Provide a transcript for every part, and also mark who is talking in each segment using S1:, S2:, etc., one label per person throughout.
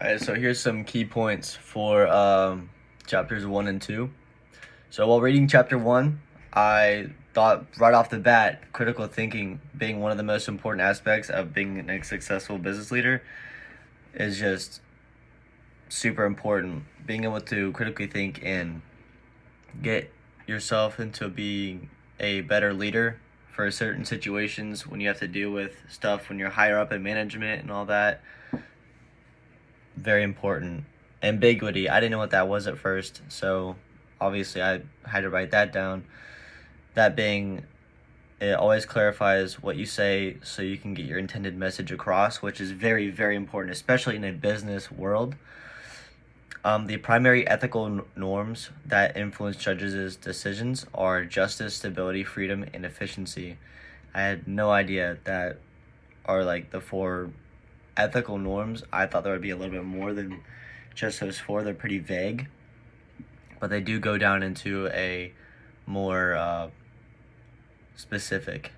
S1: Alright, so here's some key points for chapters 1 and 2. So while reading chapter 1, I thought right off the bat, critical thinking being one of the most important aspects of being a successful business leader is just super important. Being able to critically think and get yourself into being a better leader for certain situations when you have to deal with stuff when you're higher up in management and all that. Very important. Ambiguity. I didn't know what that was at first, so obviously I had to write that down. That being, it always clarifies what you say so you can get your intended message across, which is very, very important, especially in a business world. The primary ethical norms that influence judges' decisions are justice, stability, freedom, and efficiency. I had no idea that are like the four ethical norms. I thought there would be a little bit more than just those four. They're pretty vague, but they do go down into a more specific.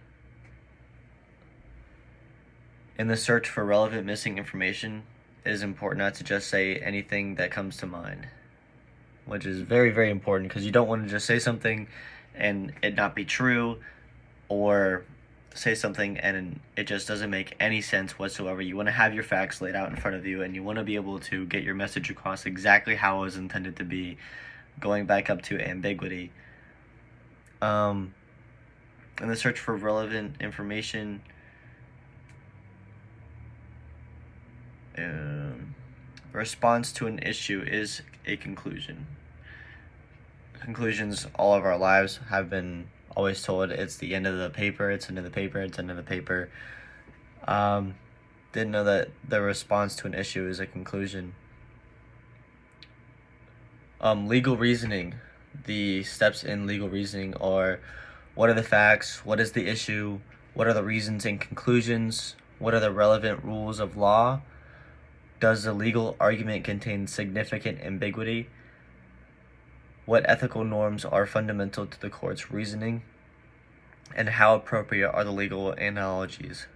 S1: In the search for relevant missing information, it is important not to just say anything that comes to mind, which is very, very important because you don't want to just say something and it not be true, or say something and it just doesn't make any sense whatsoever. You want to have your facts laid out in front of you and you want to be able to get your message across exactly how it was intended to be, going back up to ambiguity. In the search for relevant information, response to an issue is a conclusion. Conclusions all of our lives have been always told it's the end of the paper, it's the end of the paper, it's the end of the paper. Didn't know that the response to an issue is a conclusion. Legal reasoning. The steps in legal reasoning are: what are the facts, what is the issue, what are the reasons and conclusions, what are the relevant rules of law, does the legal argument contain significant ambiguity, what ethical norms are fundamental to the court's reasoning, and how appropriate are the legal analogies.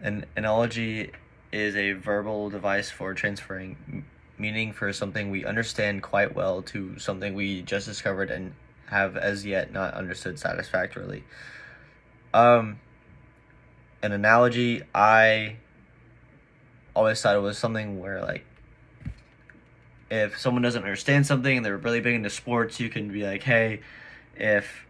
S1: An analogy is a verbal device for transferring meaning for something we understand quite well to something we just discovered and have as yet not understood satisfactorily. An analogy, I always thought it was something where, like, if someone doesn't understand something and they're really big into sports, you can be like, hey, if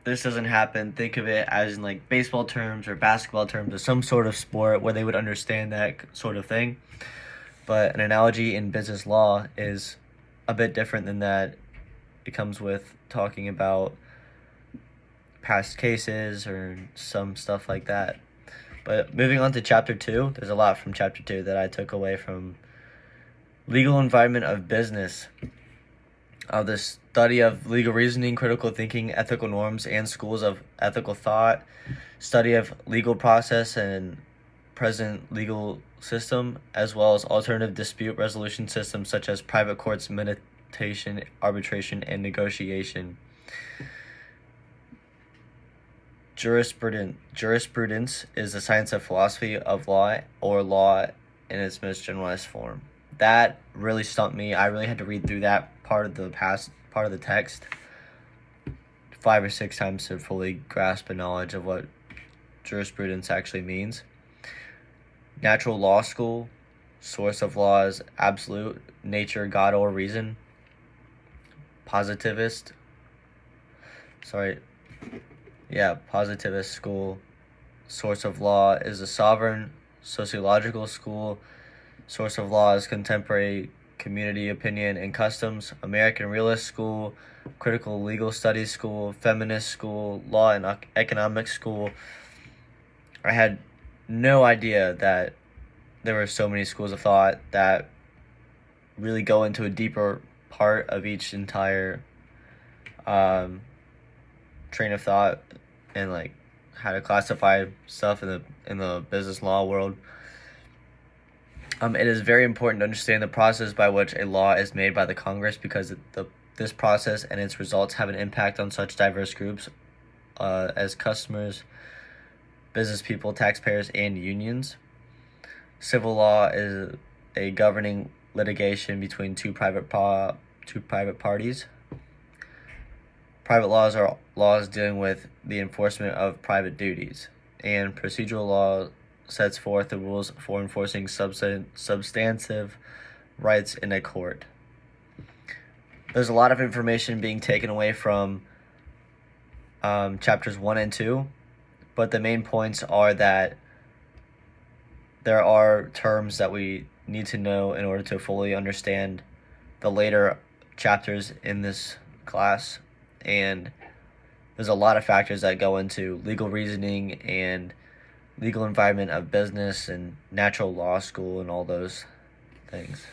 S1: this doesn't happen, think of it as in like baseball terms or basketball terms or some sort of sport where they would understand that sort of thing. But an analogy in business law is a bit different than that. It comes with talking about past cases or some stuff like that. But moving on to chapter 2, there's a lot from chapter 2 that I took away from legal environment of business. The study of legal reasoning, critical thinking, ethical norms, and schools of ethical thought, study of legal process and present legal system, as well as alternative dispute resolution systems such as private courts, mediation, arbitration, and negotiation. Jurisprudence is the science of philosophy of law, or law in its most generalized form. That really stumped me. I really had to read through that part of the text 5 or 6 times to fully grasp a knowledge of what jurisprudence actually means. Natural law school, source of law is absolute, nature, God, or reason. Positivist school, source of law is the sovereign. Sociological school, source of law is contemporary community opinion and customs. American realist school, critical legal studies school, feminist school, law and economics school. I had no idea that there were so many schools of thought that really go into a deeper part of each entire train of thought and like how to classify stuff in the business law world. It is very important to understand the process by which a law is made by the Congress, because this process and its results have an impact on such diverse groups as customers, business people, taxpayers, and unions. Civil law is a governing litigation between two private parties. Private laws are laws dealing with the enforcement of private duties, and procedural law sets forth the rules for enforcing substantive rights in a court. There's a lot of information being taken away from chapters 1 and 2, but the main points are that there are terms that we need to know in order to fully understand the later chapters in this class, and there's a lot of factors that go into legal reasoning and legal environment of business and natural law school and all those things.